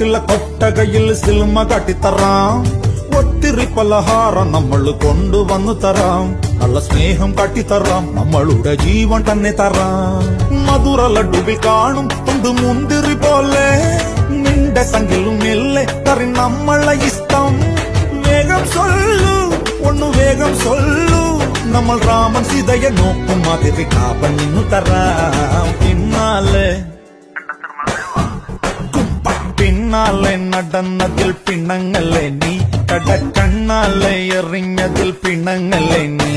വീട്ടിലെ കൊട്ടകയിൽ സിൽമ കാട്ടിത്തറാം. ഒത്തിരി പലഹാരം നമ്മൾ കൊണ്ടുവന്നു തരാം. നല്ല സ്നേഹം കാട്ടിത്തറാം. നമ്മളുടെ ജീവൻ തന്നെ തരാം. മധുര ലഡുവിൽ കാണും തൊണ്ട് മുന്തിരി പോലെ നിന്റെ സംഖ്യലും ഇല്ലേ കറി നമ്മളെ ഇഷ്ടം. വേഗം സൊല്ലു ഒന്നു വേഗം സൊല്ലു. നമ്മൾ രാമൻ സീതയെ നോക്കും മാതിരി കാപ്പണിന്നു തരാം. പിന്നാലെ നടന്നതിൽ പിണങ്ങല്ലേ നീ. കടക്കണ്ണാലെ എറിഞ്ഞതിൽ പിണങ്ങല്ലേ നീ.